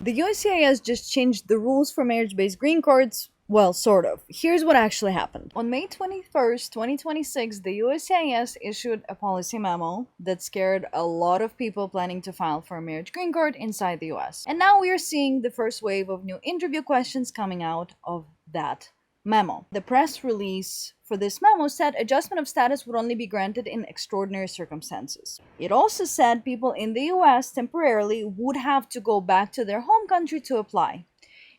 The USCIS just changed the rules for marriage-based green cards. Well, sort of. Here's what actually happened. On May 21st, 2026, the USCIS issued a policy memo that scared a lot of people planning to file for a marriage green card inside the US. And now we are seeing the first wave of new interview questions coming out of that memo. The press release for this memo said adjustment of status would only be granted in extraordinary circumstances. It also said people in the US temporarily would have to go back to their home country to apply.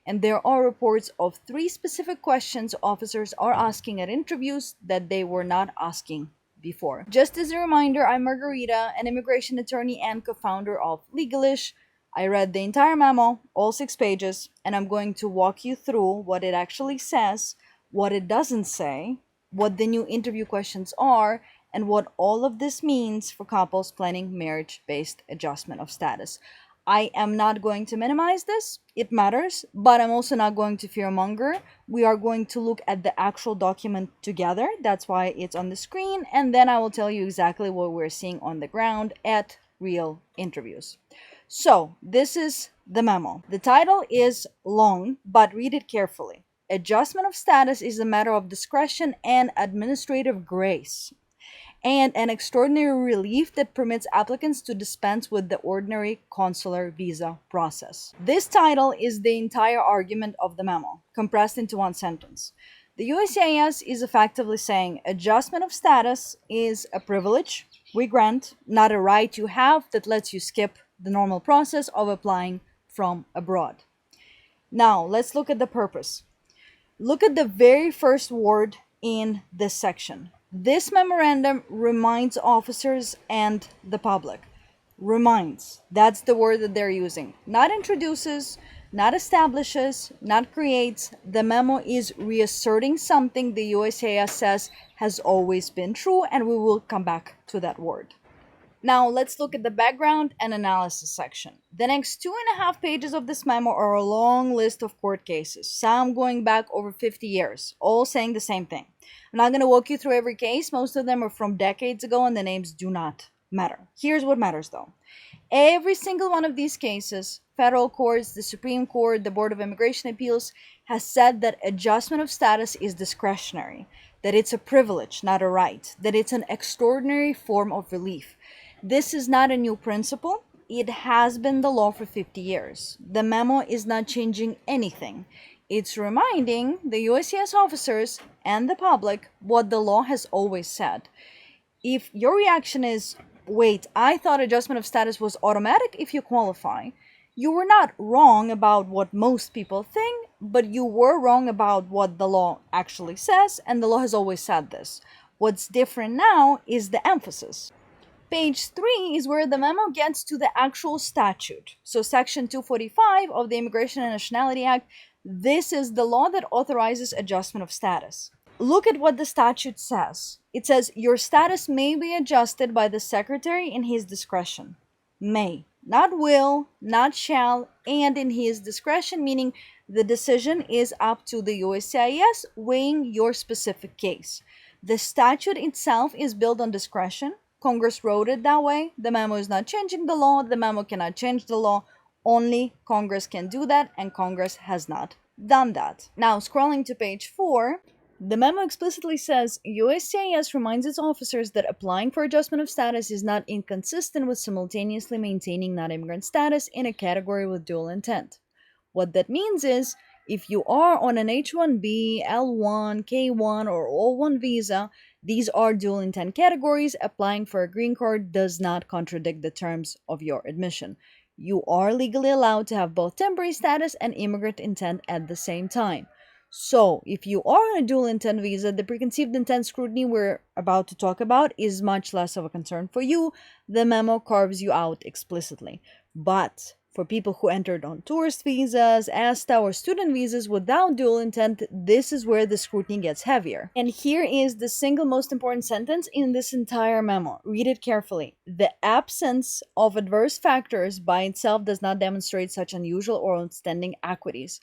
And there are reports of 3 specific questions officers are asking at interviews that they were not asking before. Just as a reminder, I'm Margarita, an immigration attorney and co-founder of Legalish. I read the entire memo, all 6 pages, and I'm going to walk you through what it actually says, what it doesn't say, what the new interview questions are, and what all of this means for couples planning marriage-based adjustment of status. I am not going to minimize this, it matters, but I'm also not going to fearmonger. We are going to look at the actual document together, that's why it's on the screen, and then I will tell you exactly what we're seeing on the ground at real interviews. So, this is the memo. The title is long, but read it carefully. Adjustment of status is a matter of discretion and administrative grace, and an extraordinary relief that permits applicants to dispense with the ordinary consular visa process. This title is the entire argument of the memo, compressed into one sentence. The USCIS is effectively saying adjustment of status is a privilege we grant, not a right you have that lets you skip the normal process of applying from abroad. Now, let's look at the purpose. Look at the very first word in this section. This memorandum reminds officers and the public. Reminds. That's the word that they're using. Not introduces, not establishes, not creates. The memo is reasserting something the USCIS says has always been true, and we will come back to that word. Now, let's look at the background and analysis section. The next 2.5 pages of this memo are a long list of court cases, some going back over 50 years, all saying the same thing. I'm not going to walk you through every case. Most of them are from decades ago, and the names do not matter. Here's what matters, though. Every single one of these cases, federal courts, the Supreme Court, the Board of Immigration Appeals, has said that adjustment of status is discretionary, that it's a privilege, not a right, that it's an extraordinary form of relief. This is not a new principle. It has been the law for 50 years. The memo is not changing anything. It's reminding the USCIS officers and the public what the law has always said. If your reaction is, wait, I thought adjustment of status was automatic if you qualify, you were not wrong about what most people think, but you were wrong about what the law actually says, and the law has always said this. What's different now is the emphasis. Page 3 is where the memo gets to the actual statute. So Section 245 of the Immigration and Nationality Act, this is the law that authorizes adjustment of status. Look at what the statute says. It says, your status may be adjusted by the Secretary in his discretion. May. Not will, not shall, and in his discretion, meaning the decision is up to the USCIS weighing your specific case. The statute itself is built on discretion. Congress wrote it that way. The memo is not changing the law. The memo cannot change the law. Only Congress can do that, and Congress has not done that. Now, scrolling to page 4, the memo explicitly says USCIS reminds its officers that applying for adjustment of status is not inconsistent with simultaneously maintaining non-immigrant status in a category with dual intent. What that means is, if you are on an H-1B, L-1, K-1, or O-1 visa, these are dual intent categories. Applying for a green card does not contradict the terms of your admission. You are legally allowed to have both temporary status and immigrant intent at the same time. So, if you are on a dual intent visa, the preconceived intent scrutiny we're about to talk about is much less of a concern for you. The memo carves you out explicitly. But for people who entered on tourist visas, ESTA, or student visas without dual intent, this is where the scrutiny gets heavier. And here is the single most important sentence in this entire memo. Read it carefully. The absence of adverse factors by itself does not demonstrate such unusual or outstanding equities.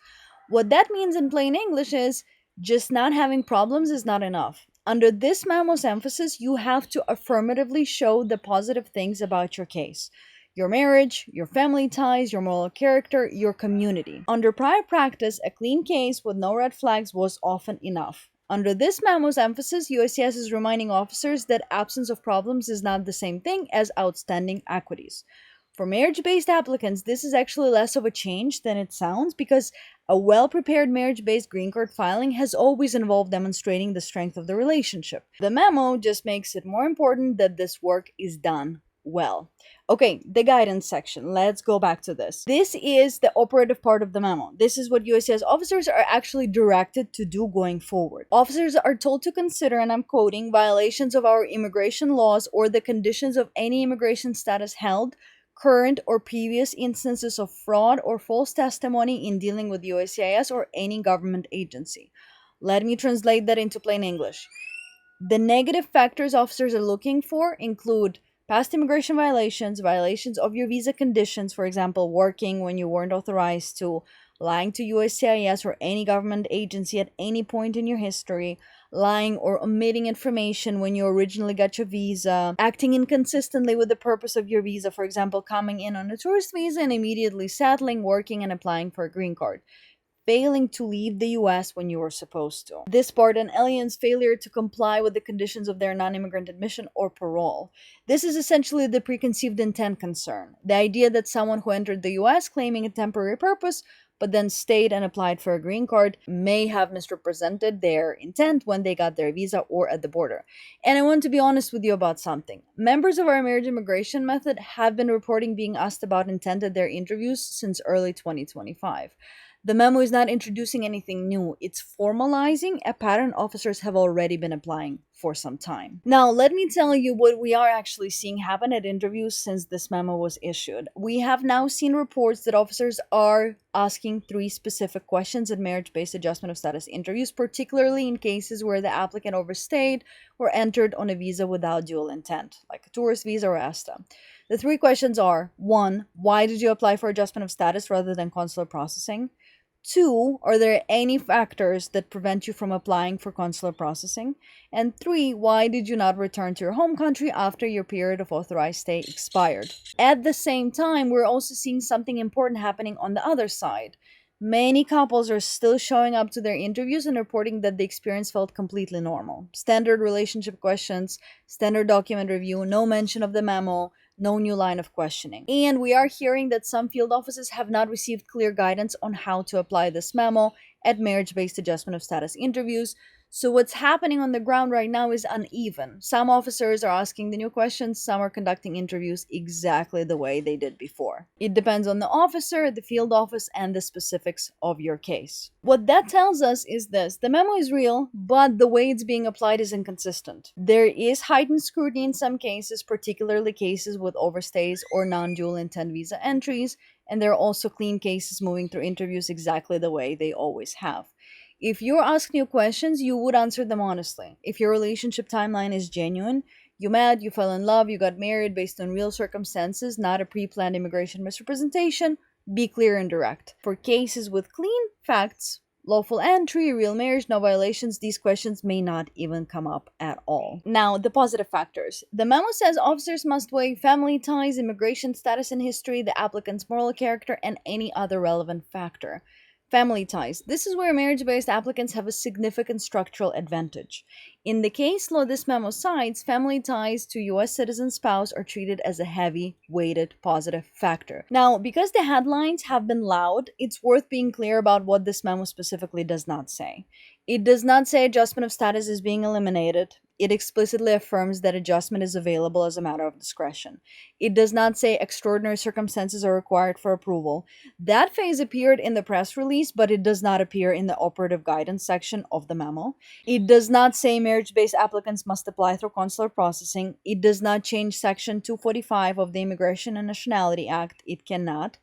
What that means in plain English is just not having problems is not enough. Under this memo's emphasis, you have to affirmatively show the positive things about your case. your marriage, your family ties, your moral character, your community. Under prior practice, a clean case with no red flags was often enough. Under this memo's emphasis, USCIS is reminding officers that absence of problems is not the same thing as outstanding equities. For marriage-based applicants, this is actually less of a change than it sounds because a well-prepared marriage-based green card filing has always involved demonstrating the strength of the relationship. The memo just makes it more important that this work is done well. Okay, the guidance section. Let's go back to this. This is the operative part of the memo. This is what USCIS officers are actually directed to do going forward. Officers are told to consider, and I'm quoting, violations of our immigration laws or the conditions of any immigration status held, current or previous instances of fraud or false testimony in dealing with USCIS or any government agency. Let me translate that into plain English. The negative factors officers are looking for include past immigration violations, violations of your visa conditions, for example, working when you weren't authorized to, lying to USCIS or any government agency at any point in your history, lying or omitting information when you originally got your visa, acting inconsistently with the purpose of your visa, for example, coming in on a tourist visa and immediately settling, working, and applying for a green card, failing to leave the US when you were supposed to. This part, an alien's failure to comply with the conditions of their non-immigrant admission or parole. This is essentially the preconceived intent concern. The idea that someone who entered the US claiming a temporary purpose but then stayed and applied for a green card may have misrepresented their intent when they got their visa or at the border. And I want to be honest with you about something. Members of our marriage immigration method have been reporting being asked about intent at their interviews since early 2025. The memo is not introducing anything new. It's formalizing a pattern officers have already been applying for some time. Now, let me tell you what we are actually seeing happen at interviews since this memo was issued. We have now seen reports that officers are asking 3 specific questions at marriage-based adjustment of status interviews, particularly in cases where the applicant overstayed or entered on a visa without dual intent, like a tourist visa or ESTA. The 3 questions are: 1, why did you apply for adjustment of status rather than consular processing? 2, are there any factors that prevent you from applying for consular processing? And 3, why did you not return to your home country after your period of authorized stay expired? At the same time, we're also seeing something important happening on the other side. Many couples are still showing up to their interviews and reporting that the experience felt completely normal. Standard relationship questions, standard document review, no mention of the memo, no new line of questioning. And we are hearing that some field offices have not received clear guidance on how to apply this memo at marriage-based adjustment of status interviews. So what's happening on the ground right now is uneven. Some officers are asking the new questions, some are conducting interviews exactly the way they did before. It depends on the officer, the field office, and the specifics of your case. What that tells us is this: the memo is real, but the way it's being applied is inconsistent. There is heightened scrutiny in some cases, particularly cases with overstays or non-dual intent visa entries, and there are also clean cases moving through interviews exactly the way they always have. If you're asked new questions, you would answer them honestly. If your relationship timeline is genuine, you met, you fell in love, you got married based on real circumstances, not a pre-planned immigration misrepresentation, be clear and direct. For cases with clean facts, lawful entry, real marriage, no violations, these questions may not even come up at all. Now, the positive factors. The memo says officers must weigh family ties, immigration status and history, the applicant's moral character, and any other relevant factor. Family ties. This is where marriage-based applicants have a significant structural advantage. In the case law this memo cites, family ties to U.S. citizen spouse are treated as a heavy-weighted positive factor. Now, because the headlines have been loud, it's worth being clear about what this memo specifically does not say. It does not say adjustment of status is being eliminated. It explicitly affirms that adjustment is available as a matter of discretion. It does not say extraordinary circumstances are required for approval. That phase appeared in the press release, but it does not appear in the operative guidance section of the memo. It does not say marriage-based applicants must apply through consular processing. It does not change Section 245 of the Immigration and Nationality Act. It cannot.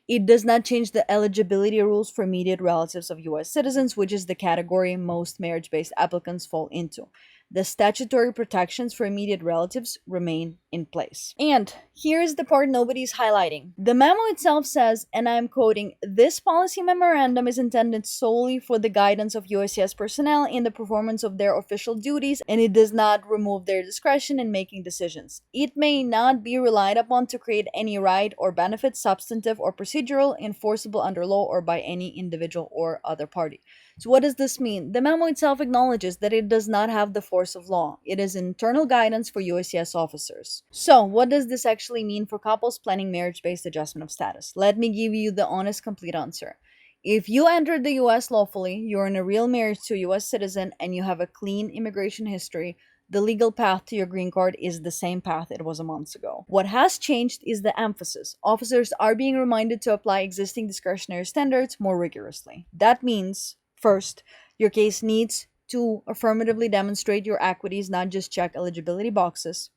It does not change the eligibility rules for immediate relatives of U.S. citizens, which is the category most marriage-based applicants fall into. The statutory protections for immediate relatives remain in place. And here's the part nobody's highlighting. The memo itself says, and I'm quoting, "This policy memorandum is intended solely for the guidance of USCIS personnel in the performance of their official duties, and it does not remove their discretion in making decisions. It may not be relied upon to create any right or benefit, substantive or procedural, enforceable under law or by any individual or other party." So what does this mean? The memo itself acknowledges that it does not have the force of law. It is internal guidance for USCIS officers. So what does this actually mean for couples planning marriage-based adjustment of status? Let me give you the honest, complete answer. If you entered the US lawfully, you're in a real marriage to a US citizen, and you have a clean immigration history, the legal path to your green card is the same path it was a month ago. What has changed is the emphasis. Officers are being reminded to apply existing discretionary standards more rigorously. That means, first, your case needs to affirmatively demonstrate your equities, not just check eligibility boxes.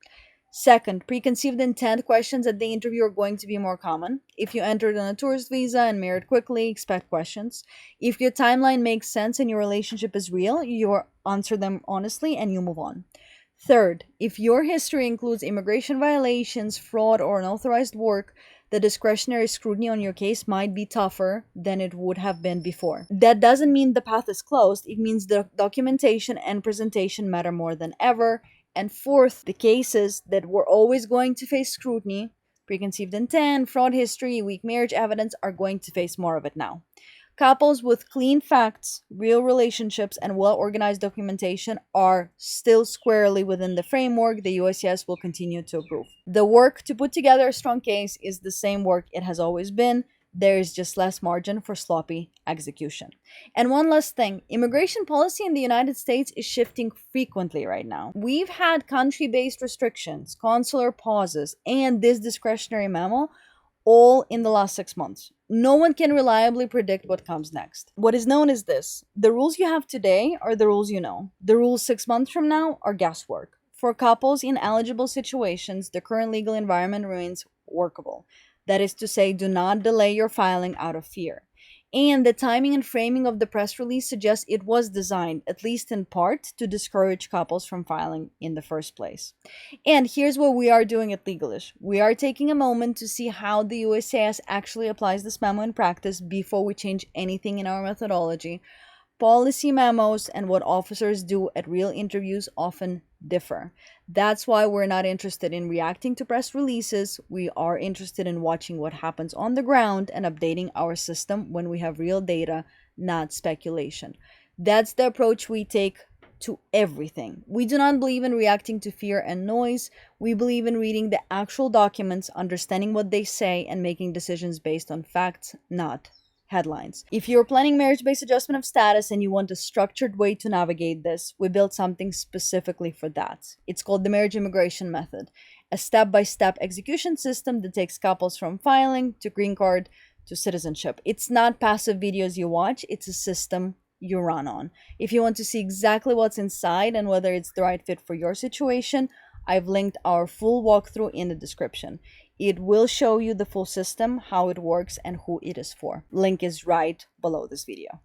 Second, preconceived intent questions at the interview are going to be more common. If you entered on a tourist visa and married quickly, expect questions. If your timeline makes sense and your relationship is real, you answer them honestly and you move on. Third, if your history includes immigration violations, fraud, or unauthorized work, the discretionary scrutiny on your case might be tougher than it would have been before. That doesn't mean the path is closed. It means the documentation and presentation matter more than ever. And fourth, the cases that were always going to face scrutiny, preconceived intent, fraud history, weak marriage evidence, are going to face more of it now. Couples with clean facts, real relationships, and well-organized documentation are still squarely within the framework the USCIS will continue to approve. The work to put together a strong case is the same work it has always been. There is just less margin for sloppy execution. And one last thing, immigration policy in the United States is shifting frequently right now. We've had country-based restrictions, consular pauses, and this discretionary memo all in the last 6 months. No one can reliably predict what comes next. What is known is this: the rules you have today are the rules you know. The rules 6 months from now are guesswork. For couples in eligible situations, the current legal environment remains workable. That is to say, do not delay your filing out of fear. And the timing and framing of the press release suggests it was designed, at least in part, to discourage couples from filing in the first place. And here's what we are doing at Legalish. We are taking a moment to see how the USCIS actually applies this memo in practice before we change anything in our methodology. Policy memos and what officers do at real interviews often differ. That's why we're not interested in reacting to press releases. We are interested in watching what happens on the ground and updating our system when we have real data, not speculation. That's the approach we take to everything. We do not believe in reacting to fear and noise. We believe in reading the actual documents, understanding what they say, and making decisions based on facts, not headlines. If you're planning marriage-based adjustment of status and you want a structured way to navigate this, we built something specifically for that. It's called the Marriage Immigration Method, a step-by-step execution system that takes couples from filing to green card to citizenship. It's not passive videos you watch, it's a system you run on. If you want to see exactly what's inside and whether it's the right fit for your situation, I've linked our full walkthrough in the description. It will show you the full system, how it works, and who it is for. Link is right below this video.